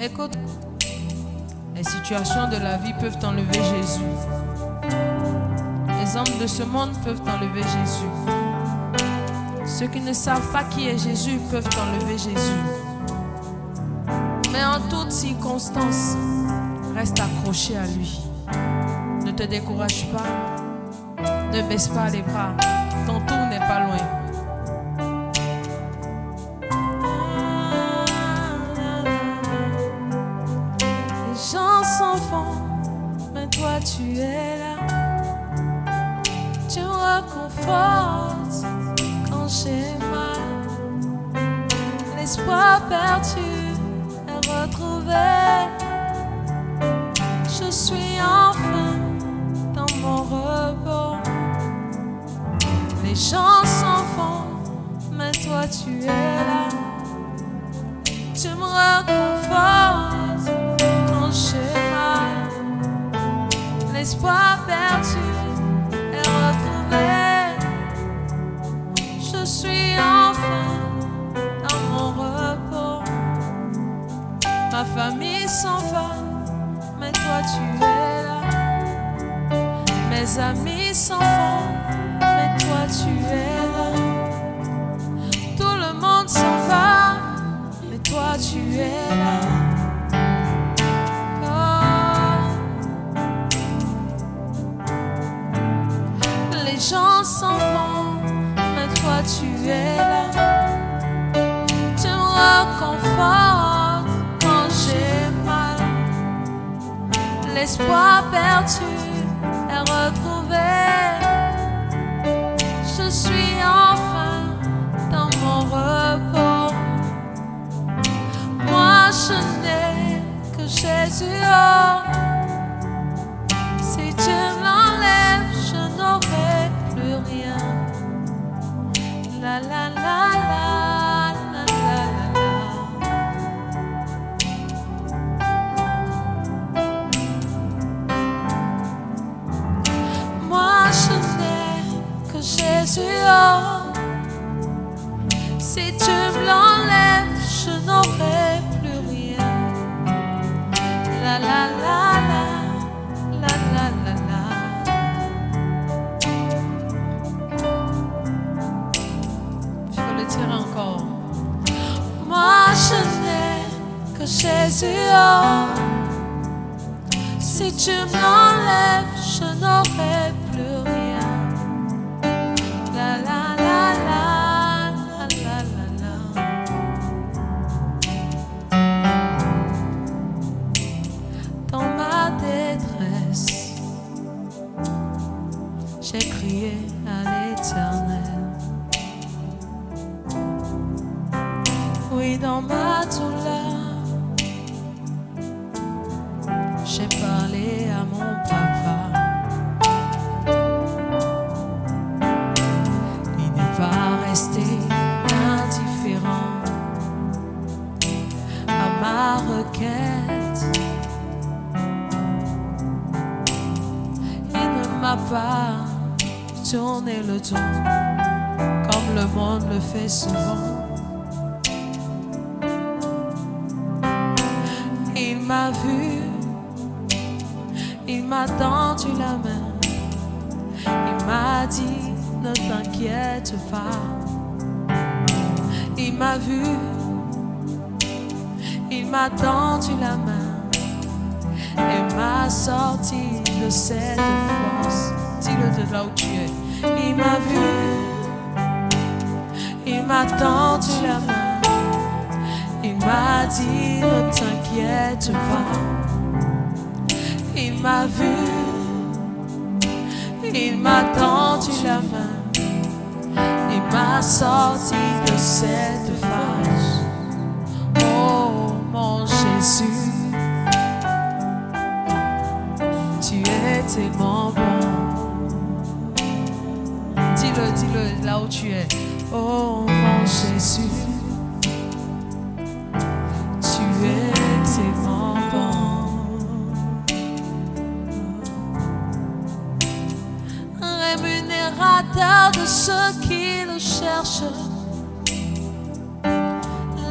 Écoute, les situations de la vie peuvent t'enlever Jésus. Les hommes de ce monde peuvent t'enlever Jésus. Ceux qui ne savent pas qui est Jésus peuvent t'enlever Jésus. Mais en toutes circonstances, reste accroché à lui. Ne te décourage pas. Ne baisse pas les bras. Ton tour n'est pas loin. Les gens s'en vont, mais toi tu es là. Tu me réconfortes quand j'ai mal. L'espoir perdu est retrouvé. Je suis enfin dans mon repos. Les gens s'en vont, mais toi tu es là. Tu me réconfortes quand j'ai mal. L'espoir perdu est retrouvé. Je suis enfin dans mon repos. Ma famille s'en va, mais toi tu es là. Mes amis s'en vont, mais toi tu es là. Tout le monde s'en va, mais toi tu es là. Oh. Les gens s'en vont, mais toi tu es là. Tu me réconfortes quand j'ai mal. L'espoir perdu est retrouvé. Je suis enfin dans mon repos. Moi je n'ai que Jésus. Oh. Si tu l'enlèves, je n'aurai plus rien. La la la la la la la. Moi je n'ai que Jésus. Oh. Si tu me l'enlèves, je n'aurai plus rien. La la la la la la la la. Je peux le tirer encore. Moi je n'ai que Jésus. Oh. Si tu me l'enlèves, je n'aurai plus rien. La la la la la la la la. Dans ma détresse, j'ai crié à l'Éternel. Oui, dans ma douleur, j'ai parlé à mon papa. Il n'est pas resté indifférent à ma requête. Il ne m'a pas tourné le dos comme le monde le fait souvent. Il m'a vu, il m'a tendu la main, il m'a dit ne t'inquiète pas. Il m'a vu, il m'a tendu la main et m'a sorti de cette force. Dis-le de là où tu es. Il m'a vu, il m'a tendu la main, il m'a dit ne t'inquiète pas. Il m'a vu, il m'a tendu la main, il m'a sorti de cette phase. Oh mon Jésus, tu es tellement bon. Dis-le, dis-le là où tu es. Oh mon Jésus, tu es tellement bon. Rémunérateur de ceux qui le cherchent,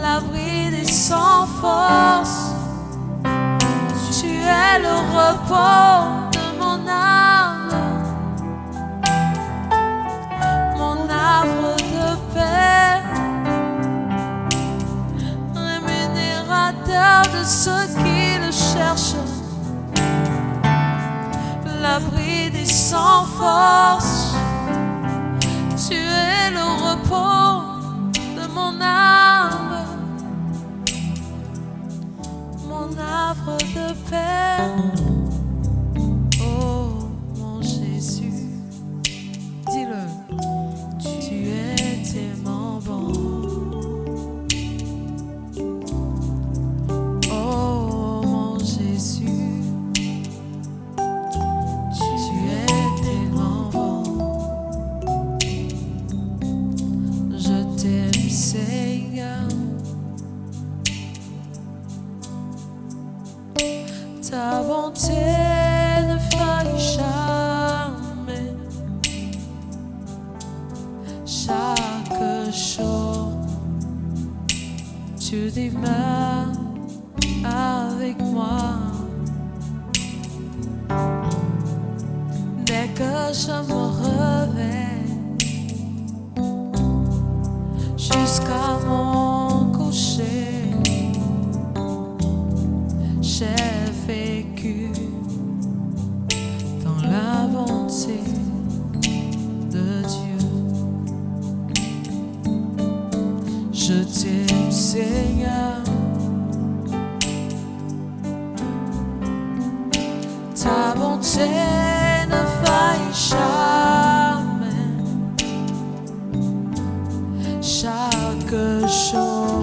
l'abri des sans force, repos de mon âme, mon arbre de paix, rémunérateur de ceux qui le cherchent, l'abri des sans force. Tu es le repos de mon âme, mon arbre de paix. Oh mon Jésus, dis-le, tu es tellement bon. Oh mon Jésus, tu es tellement bon. Je t'aime, Seigneur. Ta bonté ne faille jamais. Chaque jour, tu demeures avec moi. Dès que je me réveille, jusqu'à mon coucher, j'ai vécu dans la bonté de Dieu. Je t'aime, Seigneur. Ta bonté ne faille jamais. Chaque jour,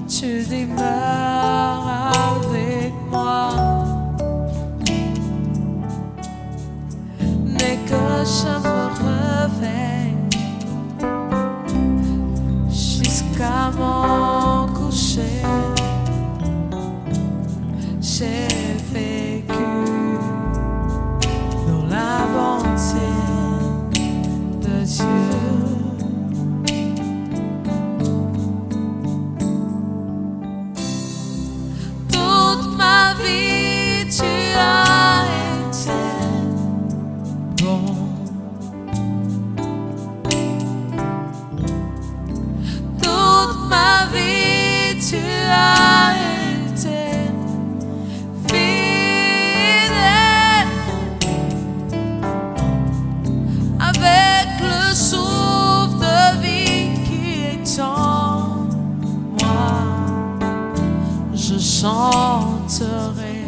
tu demeures avec moi. Dès que je me réveille, jusqu'à mon coucher, j'ai vécu dans la bonté de Dieu. Toute ma vie, tu as été bon. Toute ma vie, tu as été fidèle. Avec le souffle de vie qui est en moi, je chanterai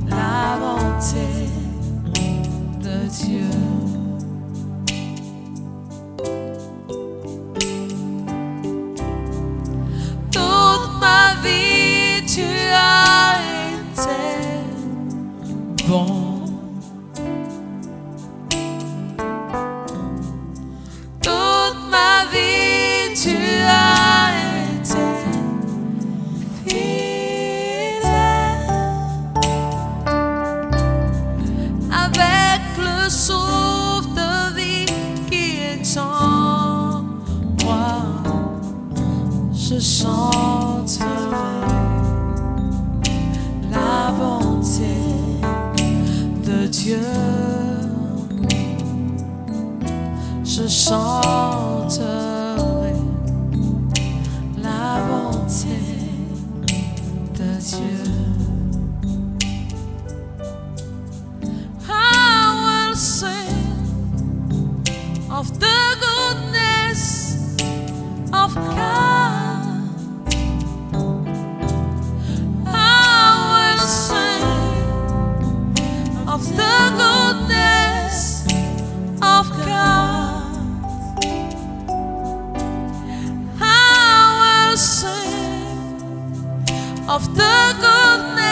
la bonté de Dieu. Toute ma vie, tu as été bon. Toute ma vie, tu as été fidèle. Avec le souffle de vie qui est en moi, je chanterai la bonté de Dieu. Je chanterai la bonté de Dieu. I will sing of the goodness of God. I will sing of the goodness of God. I will sing of the goodness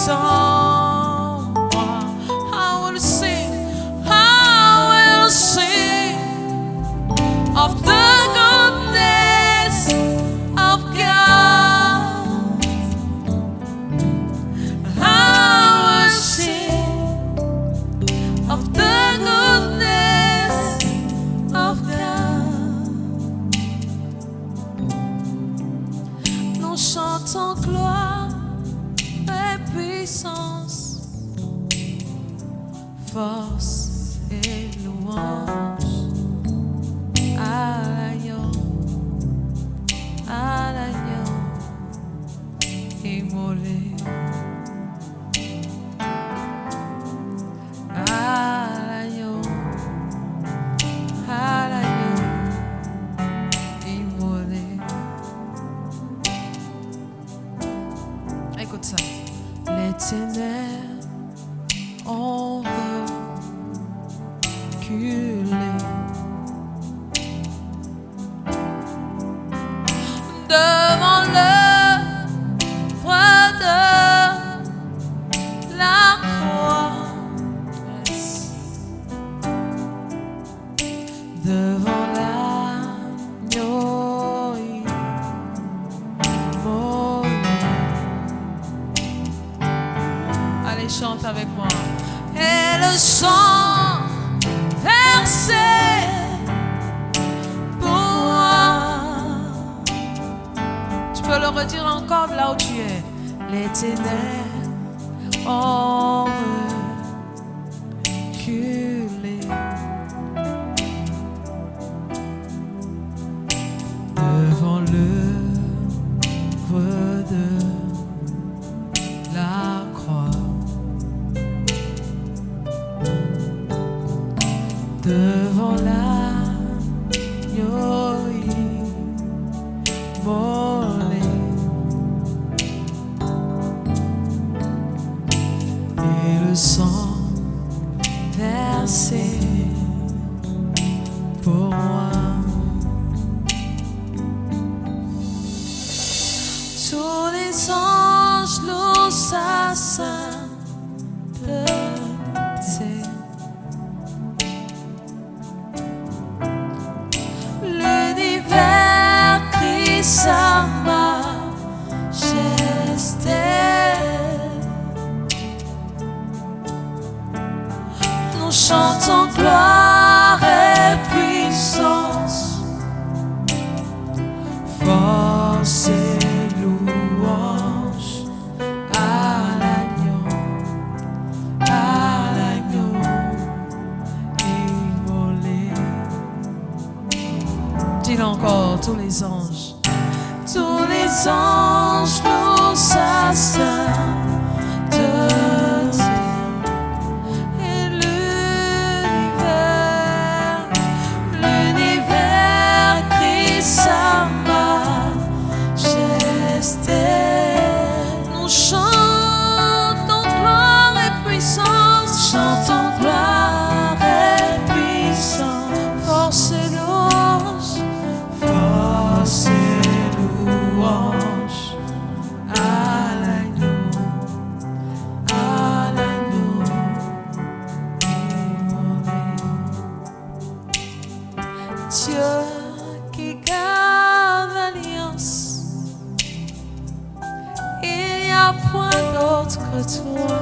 en moi. I will sing of the goodness of God. I will sing of the goodness of God. Nous chantons gloire et puissance, force et louange à l'agneau immolé, à l'agneau immolé. Écoute ça. Les ténèbres ont reculé devant l'œuvre de la croix, devant l'agneau immolé. Allez, chante avec moi. Et le sang versé pour moi. Tu peux le redire encore de là où tu es. Les ténèbres ont reculé devant l'œuvre de la croix, devant l'agneau immolé. Et le sang versé pour moi. Tous les anges louent sa sainteté. L'univers crie sa majesté. Nous chantons gloire et puissance, force et louange à l'agneau immolé. Dis-le encore, tous les anges louent sa sainteté. Et l'univers crie sa majesté. Nous chantons gloire et puissance, chantons gloire et puissance, force et louange, force et louange à l'agneau immolé. Dieu qui garde l'alliance, il n'y a point d'autre que toi.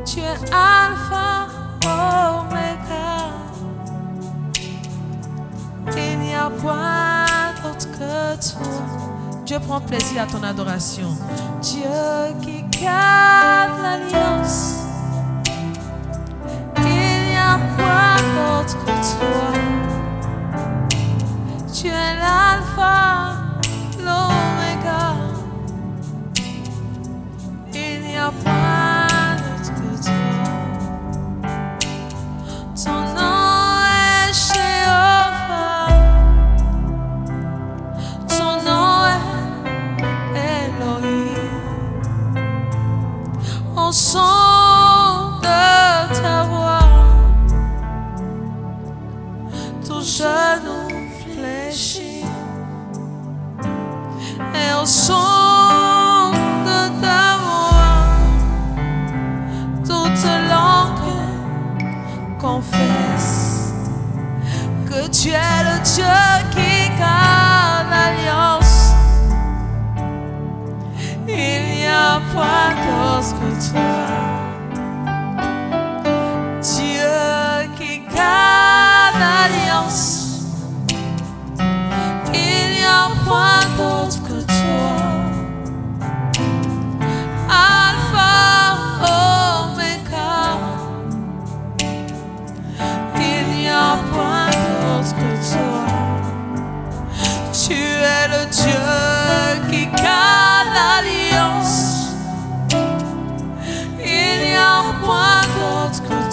Tu es Alpha, Oméga, il n'y a point d'autre que toi. Dieu prend plaisir à ton adoration. Dieu qui garde l'alliance, il n'y a point d'autre que toi. Tu es l'alpha, l'oméga, il n'y a point d'autre que toi. Ton nom est Jéhovah, ton nom est Elohim. Au son de ta voix, ton genou fléchit. Et au son de ta voix,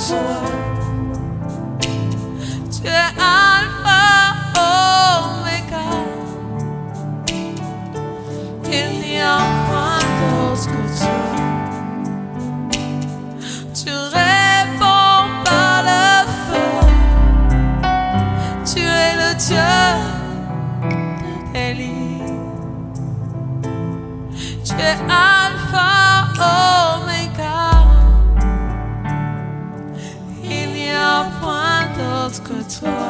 toi. Tu es Alpha, Oméga. Il n'y a point d'autre que toi. Tu réponds par le feu. Tu es le Dieu d'Élie. Tu es Alpha, Oméga. Il n'y a point d'autre que toi.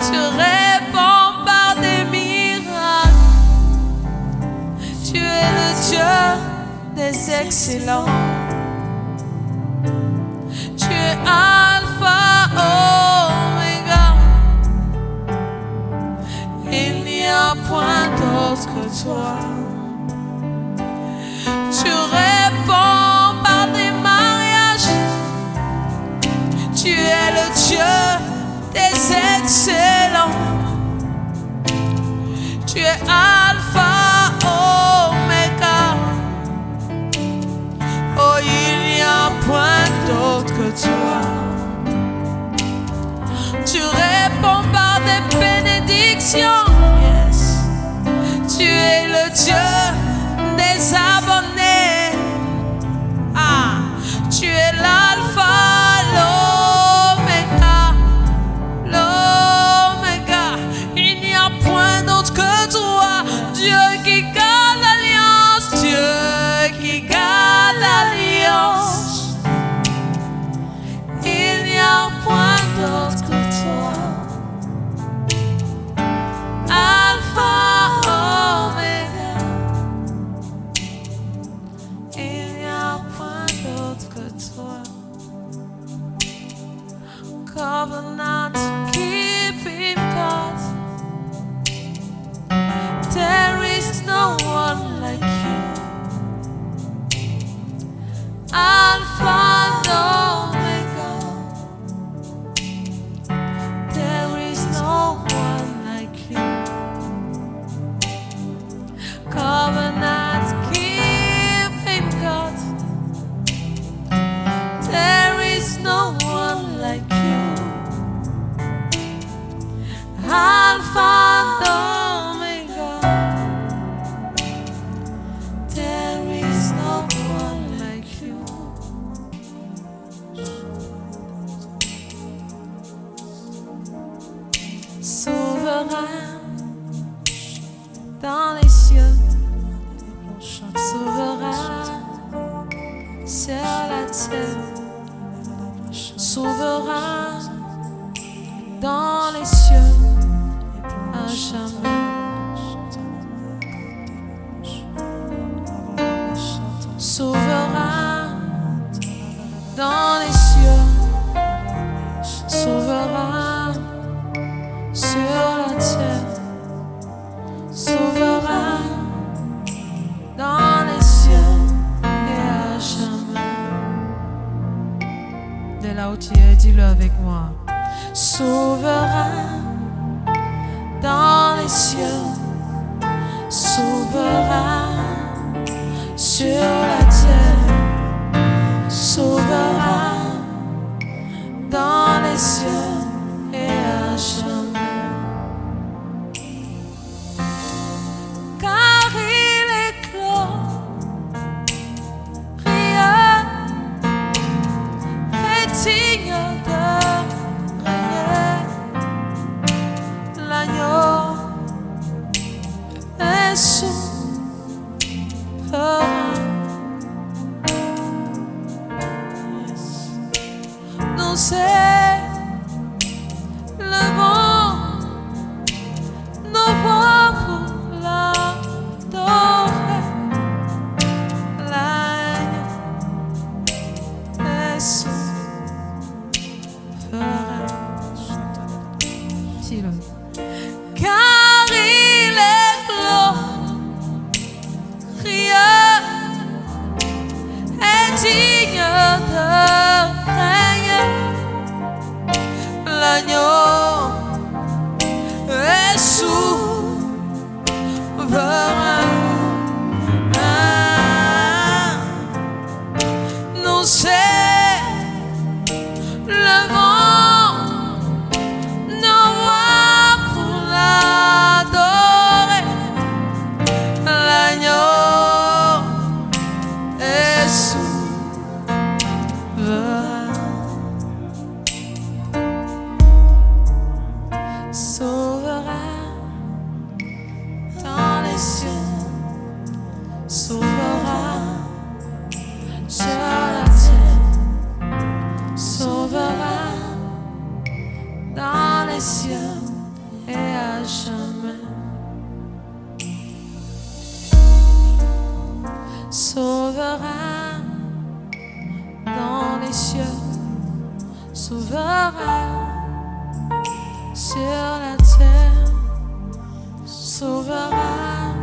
Tu réponds par des miracles. Tu es le Dieu des excellents. Tu es Alpha, Oméga. Il n'y a point d'autre que toi. Tu réponds par des mariages. Tu es le Dieu des excellents. Tu es Alpha, Oméga. Oh, il n'y a point d'autre que toi. Tu réponds par des bénédictions. Yes. Tu es le Dieu des abonnés. Ah, tu es l'Alpha, l'Oméga, l'Oméga. Il n'y a point d'autre que toi. Dieu qui garde l'alliance, Dieu qui garde l'alliance. Il n'y a point d'autre que toi. Alpha, Oméga. Il n'y a point d'autre que toi. Covenant keeping God. There is no one like you. Alpha and Omega. There is no one like you. Covenant keeping God. There is no one like you. Alpha and Omega. There is no one like you. Souverain dans les cieux, souverain sur la terre, souverain dans les cieux, à jamais. Souverain dans les cieux, souverain sur la terre, souverain dans les cieux et à jamais. De là où tu es, dis-le avec moi. Souverain dans les cieux, souverain sur la terre, souverain dans les cieux et à jamais. Car il est clos, rien est digne de régner. L'agneau est souverain. Nous élevons nos voix pour l'adorer. L'agneau est souverain. Dis-le. Car il est clos, souverain dans les cieux, souverain sur la terre, souverain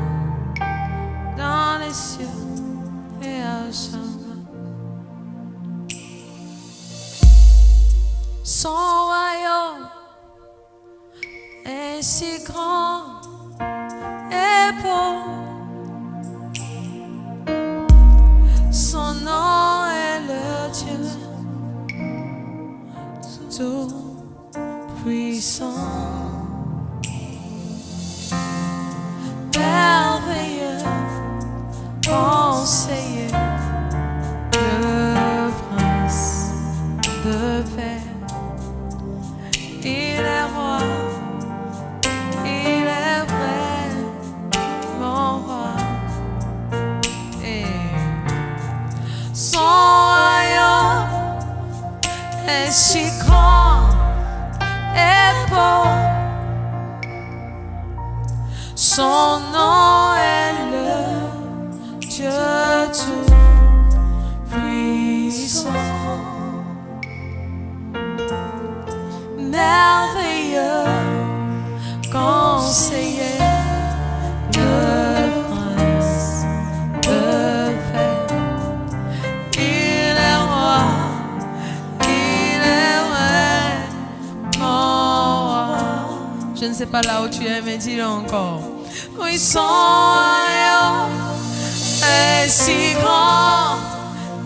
dans les cieux et à jamais. Son royaume est si grand et beau. Son nom est le Dieu tout-puissant. Merveilleux, conseiller, le prince de paix. Il est roi, il est vrai, mon roi. Et son royaume est si grand et beau. Son nom est le Dieu tout-puissant. Merveilleux, conseiller, le prince de paix. Il est roi, il est vrai, mon roi. Je ne sais pas là où tu es, mais dis-le encore. Oui, son royaume est si grand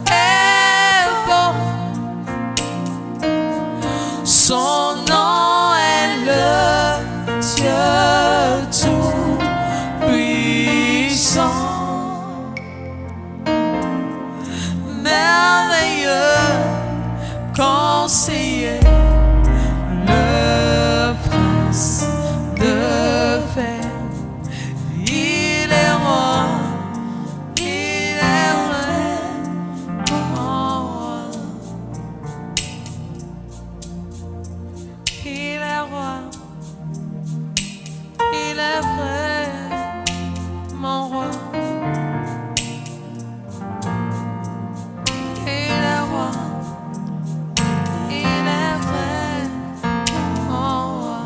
et beau. Son nom est le Dieu tout-puissant. Merveilleux, conseiller, le prince de paix. Il est roi, il est vrai, mon roi. Il est roi, il est vrai, mon roi. Il est roi, il est vrai, mon roi.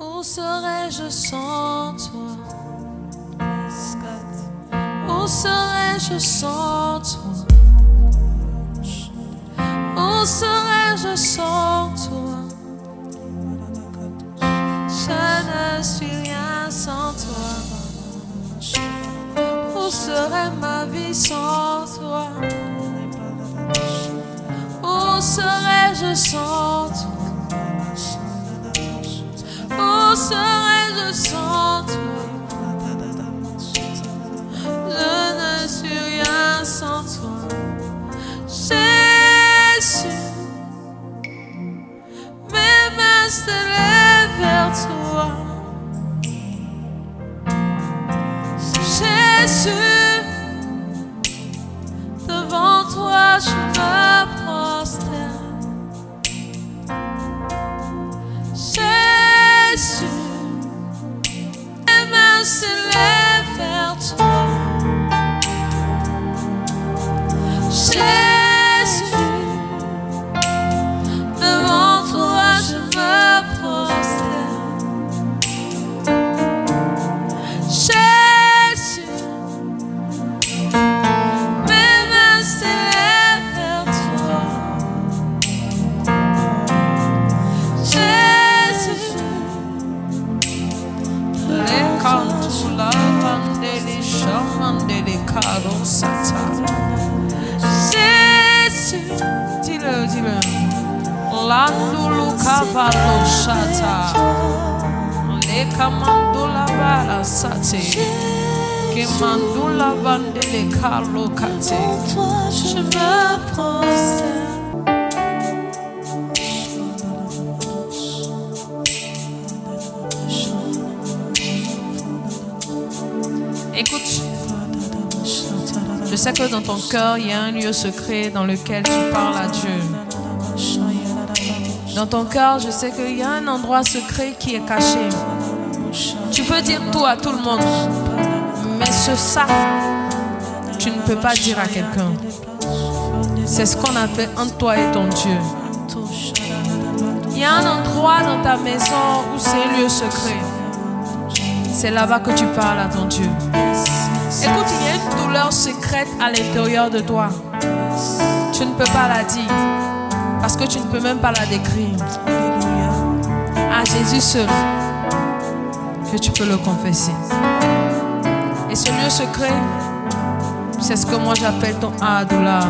Où serais-je sans toi? Où serais-je sans toi? Où serais-je sans toi? Je ne suis rien sans toi. Où serait ma vie sans toi? Où serais-je sans toi? Où serais-je sans toi? Je ne suis rien sans toi. Jésus, mes mains se lèvent vers toi. Jésus, devant toi je me prosterne. Jésus, mes mains se lèvent vers toi. Jésus, devant toi je me prosterne. Jésus, mes mains s'élèvent vers toi. Jésus, les cantos, la bande, les chamans, les cadeaux, Satan. Jésus, dis-le, dis-le. Landulu cavallo chata, le camandula bala sate, que mandula bande le carlo cate. Je me prosterne. Écoute, je sais que dans ton cœur, il y a un lieu secret dans lequel tu parles à Dieu. Dans ton cœur, je sais qu'il y a un endroit secret qui est caché. Tu peux dire tout à tout le monde, mais ça, tu ne peux pas dire à quelqu'un. C'est ce qu'on appelle entre toi et ton Dieu. Il y a un endroit dans ta maison où c'est un lieu secret. C'est là-bas que tu parles à ton Dieu. Écoute, il y a une douleur secrète à l'intérieur de toi. Tu ne peux pas la dire parce que tu ne peux même pas la décrire. À Jésus seul que tu peux le confesser. Et ce lieu secret, c'est ce que moi j'appelle ton Adoula.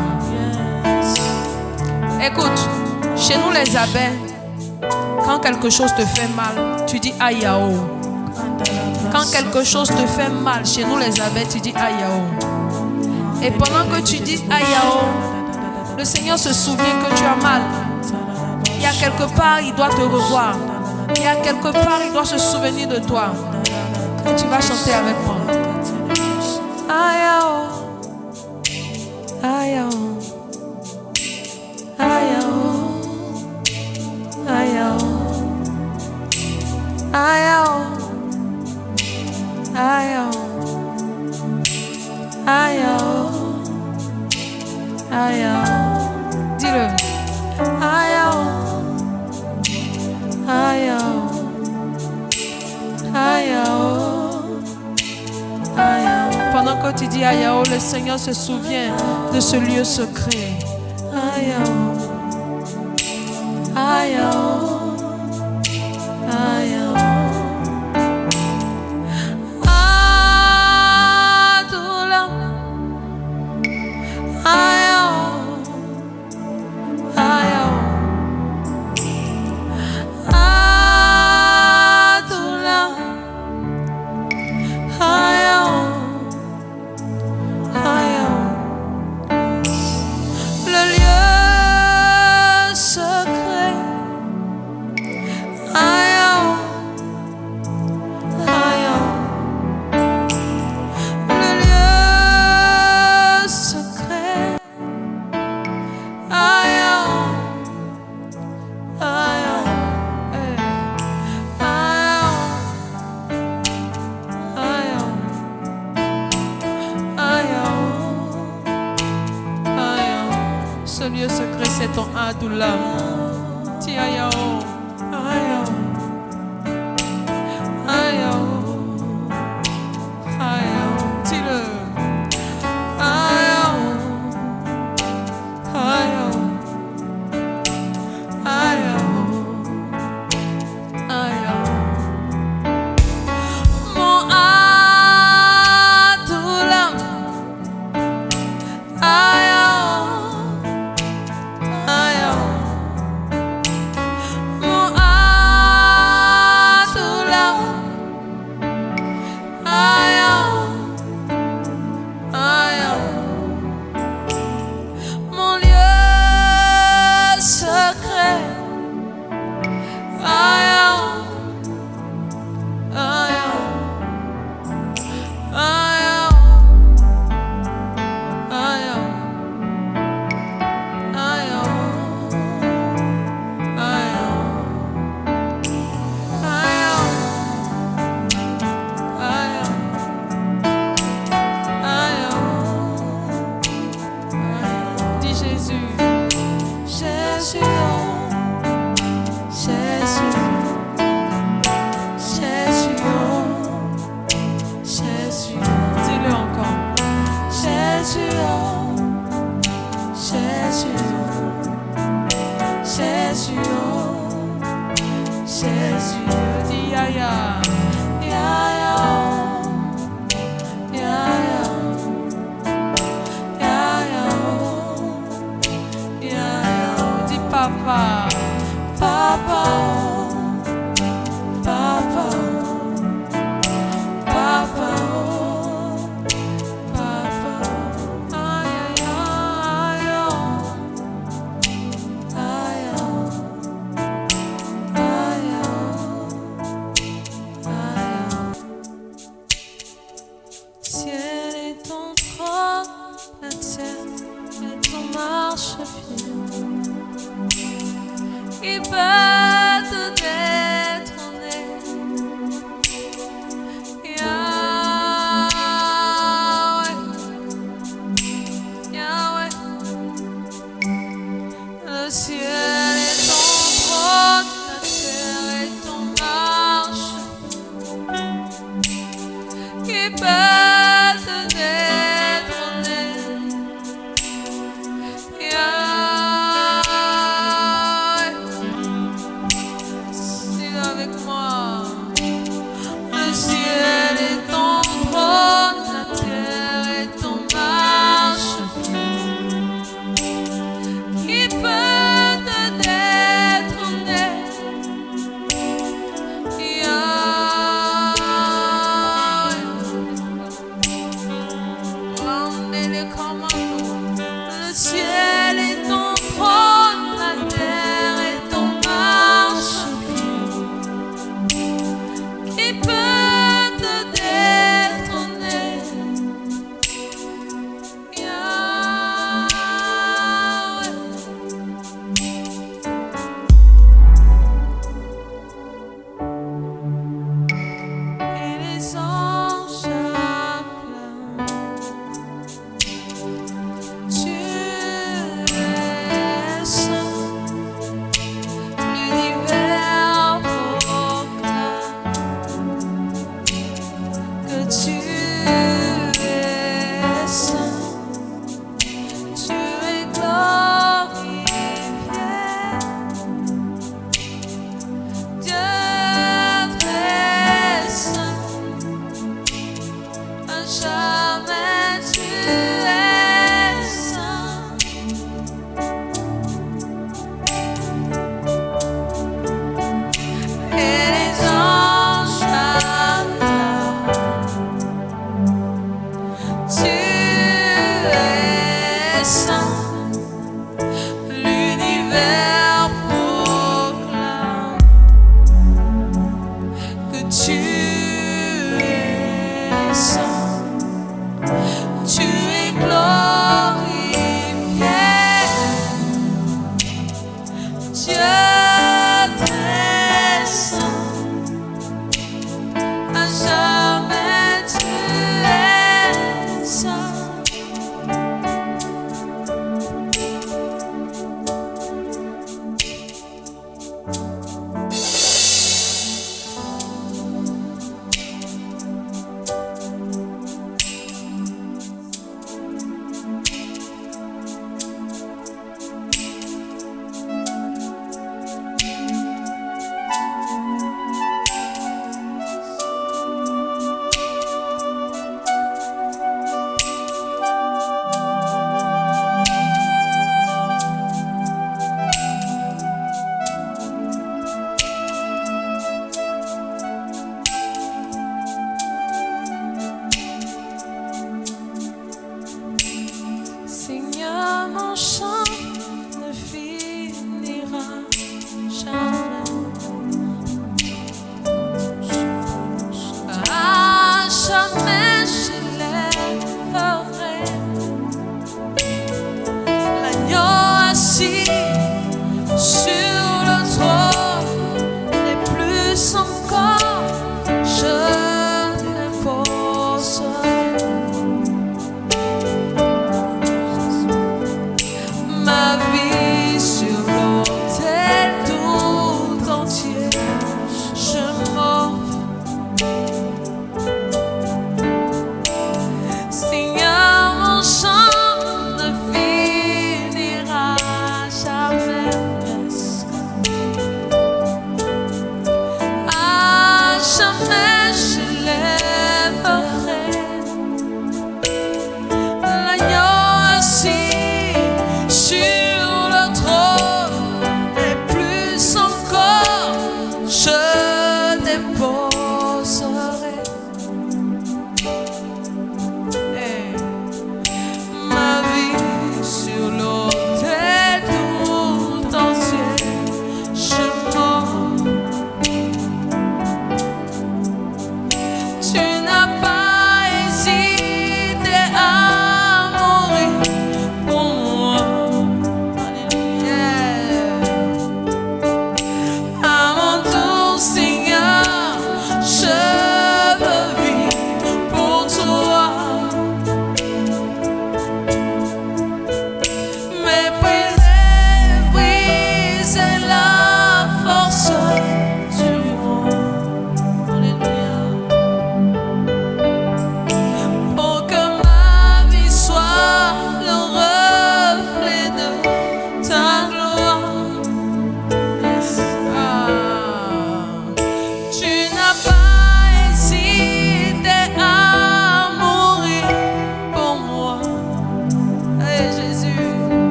Écoute, chez nous les abeilles, quand quelque chose te fait mal, tu dis Ayao. Quand quelque chose te fait mal, chez nous les abeilles, tu dis Ayao. Et pendant que tu dis Ayao, le Seigneur se souvient que tu as mal. Il y a quelque part, il doit te revoir. Il y a quelque part, il doit se souvenir de toi. Et tu vas chanter avec moi. Ayao, Ayao, Ayao, Ayao, Ayao, Ayao, Ayao, Ayao. Dis-le. Ayao, Ayao, Ayao, Ayao. Pendant que tu dis Ayao, le Seigneur se souvient de ce lieu secret. Ayao, Ayao, Ayao. Adoula, Ayao, Ayao. Adoula, Ayao, Ayao. Le lieu secret. Ayao, Ayao. Le lieu secret. Ayao, Ayao. Ayao, Ayao. Ayao, Ayao. Ce lieu secret, c'est ton Adoula. Dis Ayao, Ayao, Ayao, Ayao. Dis-le. Ayao, Ayao, Ayao, Ayao. Mon Adoula. Ayao, Ayao. Mon Adoula. Ayao, Ayao. Mon lieu secret. Ayao, Ayao, Ayao, Ayao, Ayao, Ayao, Ayao, Ayao, Ayao. Dis Jésus, Jésus, oh, Jésus, Jésus, oh, Jésus. Dis-le encore. Jésus, oh, Jésus, Jésus, oh, Jésus. Dis Yaya, Yaya, Yaya, Yaya, Yaya. Dis Papa, Papa, Papa, Papa, Papa. Ayao, Ayao, Ayao, Ayao, Ayao.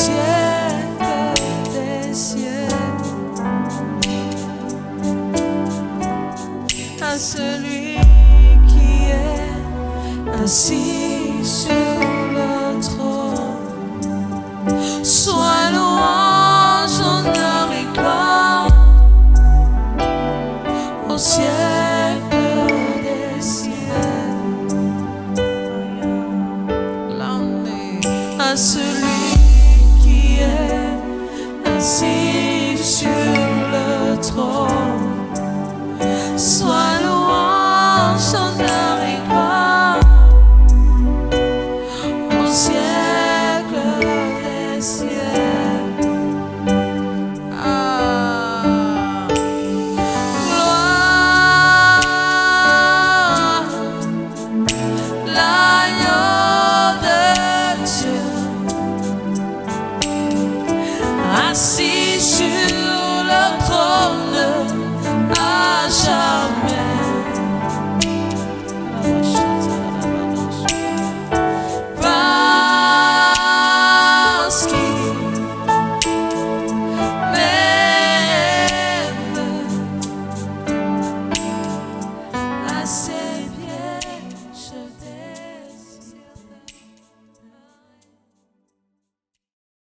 siècle des siècles, à celui qui est assis sur le trône, sois louange, honneur et gloire au siècle des siècles. À celui qui est assis sur le trône, sois louange, honneur et gloire au siècle des siècles. Ah, gloire, l'agneau de Dieu, assis